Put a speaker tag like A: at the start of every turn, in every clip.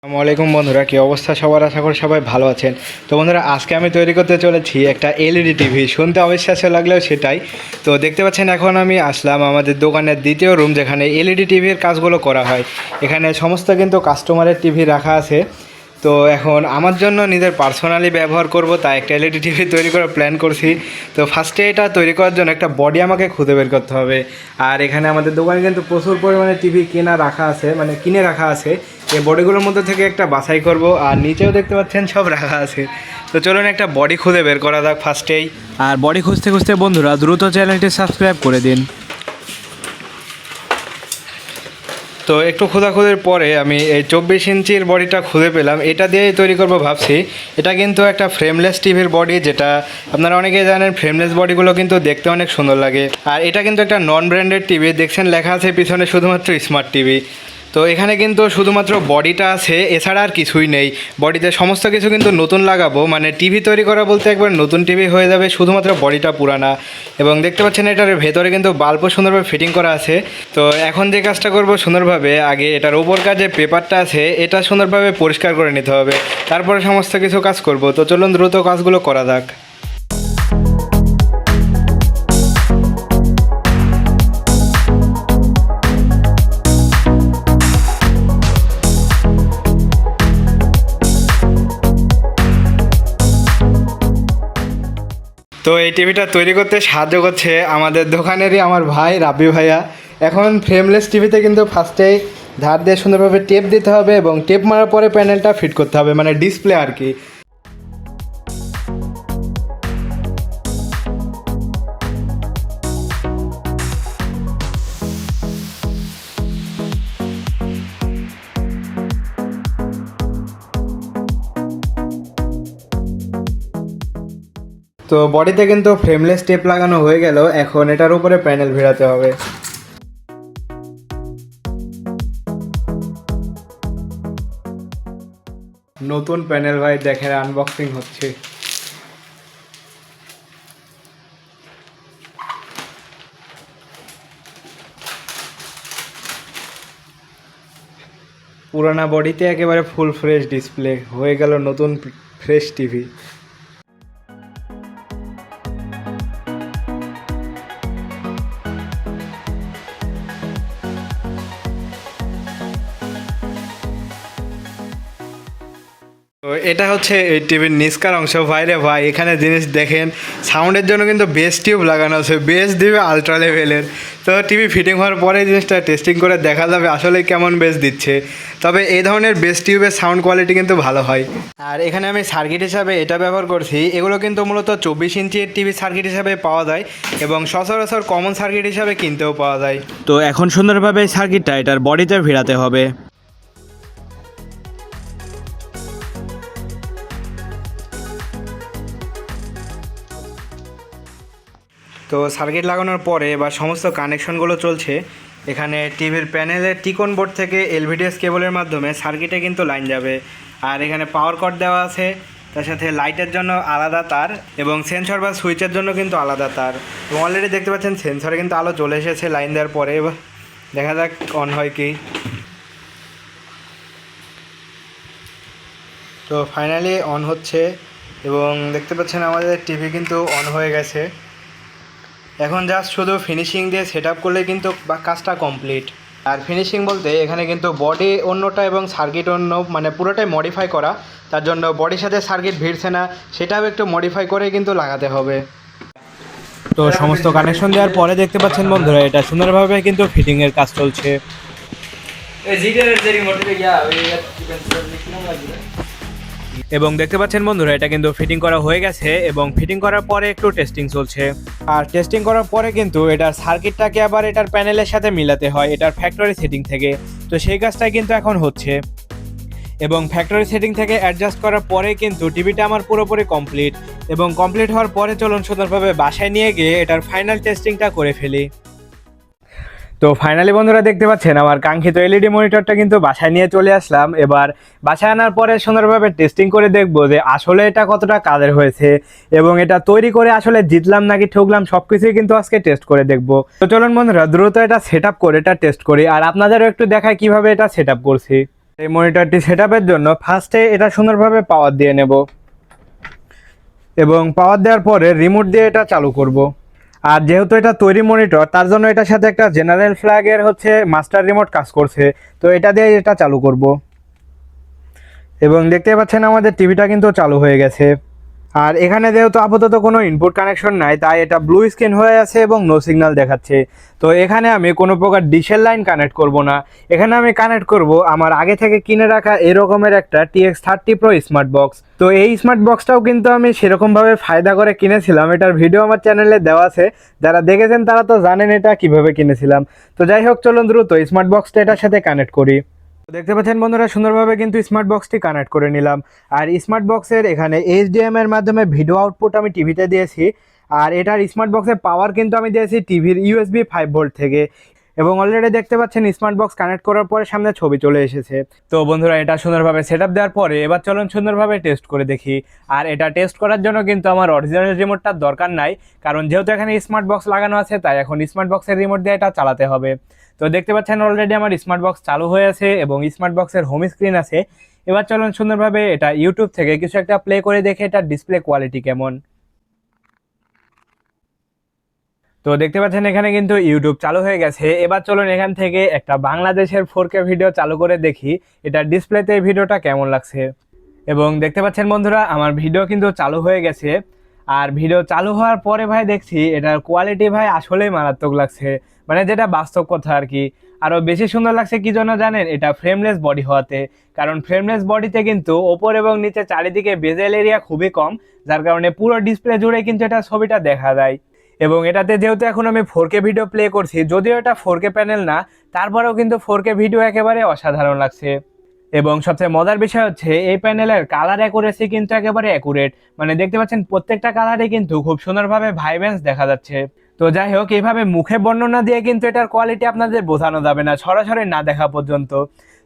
A: আসসালামু আলাইকুম বন্ধুরা, কি অবস্থা সবার? আশা করি সবাই ভালো আছেন। তো বন্ধুরা, আজকে আমি তৈরি করতে চলেছি একটা এলইডি টিভি। শুনতে অবিশ্বাস্য লাগলেও সেটাই। তো দেখতে পাচ্ছেন, এখন আমি আসলাম আমাদের দোকানের দ্বিতীয় রুম, যেখানে এলইডি টিভির কাজগুলো করা হয়। এখানে সমস্ত কিন্তু কাস্টমারের টিভি রাখা আছে। তো এখন আমার জন্য নিজের পার্সোনালি ব্যবহার করব, তাই একটা এলইডি টিভি তৈরি করার প্ল্যান করছি। তো ফার্স্টে এটা তৈরি করার জন্য একটা বডি আমাকে খুঁজে বের করতে হবে। আর এখানে আমাদের দোকানে কিন্তু প্রচুর পরিমাণে টিভি কিনে রাখা আছে। এই বডিগুলোর মধ্যে থেকে একটা বাছাই করব। আর নিচেও দেখতে পাচ্ছেন সব রাখা আছে। তো চলুন একটা বডি খুঁজে বের করা যাক ফার্স্টেই। আর বডি খুঁজতে খুঁজতে বন্ধুরা, দ্রুত চ্যানেলটি সাবস্ক্রাইব করে দিন। তো একটু খোঁজাখুঁজির পরে আমি এই 24 ইঞ্চির বডিটা খুঁজে পেলাম। এটা দিয়েই তৈরি করব ভাবছি। এটা কিন্তু একটা ফ্রেমলেস টিভির বডি, যেটা আপনারা অনেকেই জানেন। ফ্রেমলেস বডিগুলো কিন্তু দেখতে অনেক সুন্দর লাগে। আর এটা কিন্তু একটা নন ব্র্যান্ডেড টিভি। দেখছেন লেখা আছে পিছনে শুধুমাত্র স্মার্ট টিভি। তো এখানে কিন্তু শুধুমাত্র বডিটা আছে, এছাড়া আর কিছুই নেই। বডিতে সমস্ত কিছু কিন্তু নতুন লাগাবো, মানে টিভি তৈরি করা বলতে একবার নতুন টিভি হয়ে যাবে, শুধুমাত্র বডিটা পুরানা। এবং দেখতে পাচ্ছেন এটার ভেতরে কিন্তু বাল্বও সুন্দরভাবে ফিটিং করা আছে। তো এখন যে কাজটা করব, সুন্দরভাবে আগে এটার উপর যে পেপারটা আছে এটা সুন্দরভাবে পরিষ্কার করে নিতে হবে, তারপরে সমস্ত কিছু কাজ করব। তো চলুন দ্রুত কাজগুলো করা যাক। তো এই টিভিটা তৈরি করতে সাহায্য করছে আমাদের দোকানেরই আমার ভাই রাব্বি ভাইয়া। এখন ফ্রেমলেস টিভিতে কিন্তু ফার্স্টেই ধার দিয়ে সুন্দরভাবে টেপ দিতে হবে, এবং টেপ মারার পরে প্যানেলটা ফিট করতে হবে, মানে ডিসপ্লে আর কি। তো বডিতে কিন্তু ফ্রেমলেস টেপ লাগানো হয়ে গেল। এখন এটার উপরে প্যানেল ভিড়াতে হবে। নতুন প্যানেল ভাই, দেখেন আনবক্সিং হচ্ছে। পুরানা বডিতে একেবারে ফুল ফ্রেশ ডিসপ্লে হয়ে গেল, নতুন ফ্রেশ টিভি। তো এটা হচ্ছে এই টিভির নিচকার অংশ। ভাইরে ভাই, এখানে জিনিস দেখেন, সাউন্ডের জন্য কিন্তু বেস টিউব লাগানো আছে, বেস দিবে আলট্রা লেভেলের। তো টিভি ফিটিং হওয়ার পরে জিনিসটা টেস্টিং করে দেখা যাবে আসলে কেমন বেস দিচ্ছে। তবে এই ধরনের বেস টিউবের সাউন্ড কোয়ালিটি কিন্তু ভালো হয়। আর এখানে আমি সার্কিট হিসাবে এটা ব্যবহার করছি। এগুলো কিন্তু মূলত 24 ইঞ্চির টিভি সার্কিট হিসাবে পাওয়া যায়, এবং সচরাচর কমন সার্কিট হিসাবে কিনতেও পাওয়া যায়। তো এখন সুন্দরভাবে সার্কিটটা এটার বডিতে ভিড়াতে হবে। তো সার্কিট লাগানোর পরে বা সমস্ত কানেকশনগুলো চলছে। এখানে টিভির প্যানেলের টিকন বোর্ড থেকে এলভিডিএস কেবলের মাধ্যমে সার্কিটে কিন্তু লাইন যাবে। আর এখানে পাওয়ার কর্ড দেওয়া আছে, তার সাথে লাইটের জন্য আলাদা তার, এবং সেন্সর বা সুইচের জন্য কিন্তু আলাদা তার। এবং অলরেডি দেখতে পাচ্ছেন সেন্সরে কিন্তু আলো চলে এসেছে লাইন দেওয়ার পরে। এবার দেখা যাক অন হয় কি। তো ফাইনালি অন হচ্ছে, এবং দেখতে পাচ্ছেন আমাদের টিভি কিন্তু অন হয়ে গেছে। এখন জাস্ট শুধু ফিনিশিং দিয়ে সেট আপ করলে কিন্তু কাজটা কমপ্লিট। আর ফিনিশিং বলতে এখানে কিন্তু বডি অন্যটা এবং সার্কিট অন্য, মানে পুরোটাই মডিফাই করা। তার জন্য বডির সাথে সার্কিট ভিড়ছে না, সেটাও একটু মডিফাই করে কিন্তু লাগাতে হবে। তো সমস্ত কানেকশন দেওয়ার পরে দেখতে পাচ্ছেন বন্ধুরা, এটা সুন্দরভাবে কিন্তু ফিটিংয়ের কাজ চলছে। এবং দেখতে পাচ্ছেন বন্ধুরা, এটা কিন্তু ফিটিং করা হয়ে গেছে, এবং ফিটিং করার পরে একটু টেস্টিং চলছে। আর টেস্টিং করার পরে কিন্তু এটার সার্কিটটাকে আবার এটার প্যানেলের সাথে মিলাতে হয় এটার ফ্যাক্টরি সেটিং থেকে। তো সেই কাজটাই কিন্তু এখন হচ্ছে, এবং ফ্যাক্টরি সেটিং থেকে অ্যাডজাস্ট করার পরে কিন্তু টিভিটা আমার পুরোপুরি কমপ্লিট। এবং কমপ্লিট হওয়ার পরে চলুন সুন্দরভাবে বাসায় নিয়ে গিয়ে এটার ফাইনাল টেস্টিংটা করে ফেলি। তো ফাইনালি বন্ধুরা, দেখতে পাচ্ছেন আমার কাঙ্ক্ষিত এলইডি মনিটরটা কিন্তু বাসায় নিয়ে চলে আসলাম। এবার বাসায় আনার পরে সুন্দরভাবে টেস্টিং করে দেখবো যে আসলে এটা কতটা কাজের হয়েছে, এবং এটা তৈরি করে আসলে জিতলাম নাকি ঠকলাম সব কিছুই কিন্তু আজকে টেস্ট করে দেখবো। তো চলুন বন্ধুরা, দ্রুত এটা সেট আপ করে এটা টেস্ট করি, আর আপনাদেরও একটু দেখায় কিভাবে এটা সেট আপ করছি। এই মনিটরটি সেটআপের জন্য ফার্স্টে এটা সুন্দরভাবে পাওয়ার দিয়ে নেব এবং পাওয়ার দেওয়ার পরে রিমোট দিয়ে এটা চালু করব। আর যেহেতু এটা তৈরি মনিটর, তার জন্য এটার সাথে একটা জেনারেল ফ্ল্যাগের মাস্টার রিমোট কাজ করছে। তো এটা দিয়ে এটা চালু করব এবং দেখতে পাচ্ছেন আমাদের টিভিটা কিন্তু চালু হয়ে গেছে। আর এখানে যেহেতু আপাতত কোনো ইনপুট কানেকশন নাই, তাই এটা ব্লু স্ক্রিন হয়ে আছে এবং নো সিগন্যাল দেখাচ্ছে। তো এখানে আমি কোনো প্রকার ডিশের লাইন কানেক্ট করব না, এখানে আমি কানেক্ট করব আমার আগে থেকে কিনে রাখা এরকমের একটা TX30 Pro স্মার্ট বক্স। তো এই স্মার্ট বক্সটাও কিন্তু আমি সেরকমভাবে ফায়দা করে কিনেছিলাম, এটার ভিডিও আমার চ্যানেলে দেওয়া আছে, যারা দেখেছেন তারা তো জানেন এটা কিভাবে কিনেছিলাম। তো যাই হোক, চলুন দ্রুত স্মার্ট বক্সটা এটার সাথে কানেক্ট করি। দেখতে পাচ্ছেন বন্ধুরা, সুন্দরভাবে কিন্তু স্মার্ট বক্সটি কানেক্ট করে নিলাম। আর স্মার্ট বক্সের এখানে HDMI এর মাধ্যমে ভিডিও আউটপুট আমি টিভিতে দিয়েছি। আর এটার স্মার্ট বক্সের পাওয়ার কিন্তু আমি দিয়েছি টিভির USB 5 ভোল্ট থেকে। এবং অলরেডি দেখতে পাচ্ছেন স্মার্ট বক্স কানেক্ট করার পরে সামনে ছবি চলে এসেছে। তো বন্ধুরা, এটা সুন্দরভাবে সেটআপ দেওয়ার পরে এবার চলুন সুন্দরভাবে টেস্ট করে দেখি। আর এটা টেস্ট করার জন্য কিন্তু আমার অরিজিনাল রিমোটটার দরকার নাই, কারণ যেহেতু এখানে স্মার্ট বক্স লাগানো আছে, তাই এখন স্মার্ট বক্সের রিমোট দিয়ে এটা চালাতে হবে। তো দেখতে পাচ্ছেন অলরেডি আমার স্মার্ট বক্স চালু হয়ে আছে এবং স্মার্ট বক্সের হোম স্ক্রিন আছে। এবার চলুন সুন্দরভাবে এটা ইউটিউব থেকে কিছু একটা প্লে করে দেখে এটার ডিসপ্লে কোয়ালিটি কেমন। তো দেখতে পাচ্ছেন এখানে কিন্তু ইউটিউব চালু হয়ে গেছে। এবার চলুন এখান থেকে একটা বাংলাদেশের 4K ভিডিও চালু করে দেখি এটা ডিসপ্লেতে এই ভিডিওটা কেমন লাগছে। এবং দেখতে পাচ্ছেন বন্ধুরা, আমার ভিডিও কিন্তু চালু হয়ে গেছে। আর ভিডিও চালু হওয়ার পরে ভাই দেখছি এটার কোয়ালিটি ভাই আসলেই মারাত্মক লাগছে, মানে যেটা বাস্তব কথা আর কি। আরও বেশি সুন্দর লাগছে কি জন্য জানেন? এটা ফ্রেমলেস বডি হওয়াতে। কারণ ফ্রেমলেস বডিতে কিন্তু ওপর এবং নিচে চারিদিকে বেজেল এরিয়া খুবই কম, যার কারণে পুরো ডিসপ্লে জুড়ে কিন্তু এটা ছবিটা দেখা যায়। এবং এটাতে যেহেতু এখন আমি 4K ভিডিও প্লে করছি, যদিও এটা 4K প্যানেল না, তারপরেও কিন্তু 4K ভিডিও একেবারে অসাধারণ লাগছে। এবং সবচেয়ে মজার বিষয় হচ্ছে এই প্যানেলের কালার অ্যাকুরেসি কিন্তু একেবারে অ্যাকুরেট, মানে দেখতে পাচ্ছেন প্রত্যেকটা কালারে কিন্তু খুব সুন্দরভাবে ভাইব্রেন্স দেখা যাচ্ছে। তো যাই হোক, এইভাবে মুখে বর্ণনা দিয়ে কিন্তু এটার কোয়ালিটি আপনাদের বোঝানো যাবে না সরাসরি না দেখা পর্যন্ত।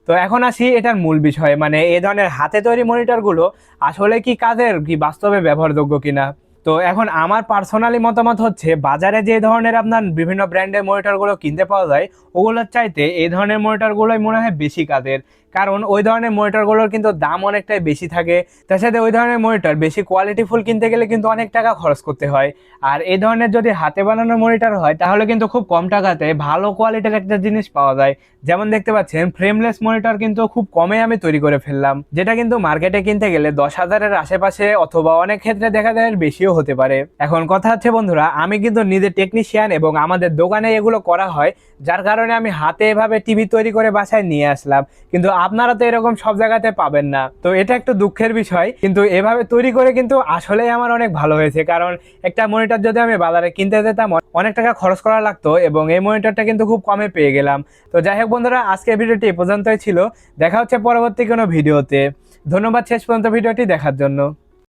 A: তো এখন আসি এটার মূল বিষয়, মানে এই ধরনের হাতে তৈরি মনিটরগুলো আসলে কি কাজের, কি বাস্তবে ব্যবহারযোগ্য কিনা। তো এখন আমার পার্সোনালি মতামত হচ্ছে, বাজারে যে ধরনের আপনার বিভিন্ন ব্র্যান্ডের মনিটরগুলো কিনতে পাওয়া যায়, ওগুলোর চাইতে এই ধরনের মনিটরগুলোই মনে হয় বেশি কাজের। কারণ ওই ধরনের মনিটরগুলোর কিন্তু দাম অনেকটাই বেশি থাকে, তার সাথে ওই ধরনের মনিটর বেশি কোয়ালিটিফুল কিনতে গেলে কিন্তু অনেক টাকা খরচ করতে হয়। আর এই ধরনের যদি হাতে বানানো মনিটর হয়, তাহলে কিন্তু খুব কম টাকাতে ভালো কোয়ালিটির একটা জিনিস পাওয়া যায়। যেমন দেখতে পাচ্ছেন ফ্রেমলেস মনিটর কিন্তু খুব কমে আমি তৈরি করে ফেললাম, যেটা কিন্তু মার্কেটে কিনতে গেলে 10,000-এর আশেপাশে অথবা অনেক ক্ষেত্রে দেখা যায় বেশিও হতে পারে। এখন কথা হচ্ছে বন্ধুরা, আমি কিন্তু নিজে টেকনিশিয়ান এবং আমাদের দোকানে এগুলো করা হয়, যার কারণে আমি হাতে এভাবে টিভি তৈরি করে বাসায় নিয়ে আসলাম। কিন্তু আপনারা তো এরকম সব জায়গাতে পাবেন না, তো এটা একটু দুঃখের বিষয়। কিন্তু এভাবে তৈরি করে কিন্তু আসলেই আমার অনেক ভালো হয়েছে, কারণ একটা মনিটর যদি আমি বাজারে কিনতে যেতাম অনেক টাকা খরচ করা লাগতো, এবং এই মনিটরটা কিন্তু খুব কমে পেয়ে গেলাম। তো যাই হোক বন্ধুরা, আজকের ভিডিওটি এ পর্যন্তই ছিল। দেখা হচ্ছে পরবর্তী কোনো ভিডিওতে। ধন্যবাদ শেষ পর্যন্ত ভিডিওটি দেখার জন্য।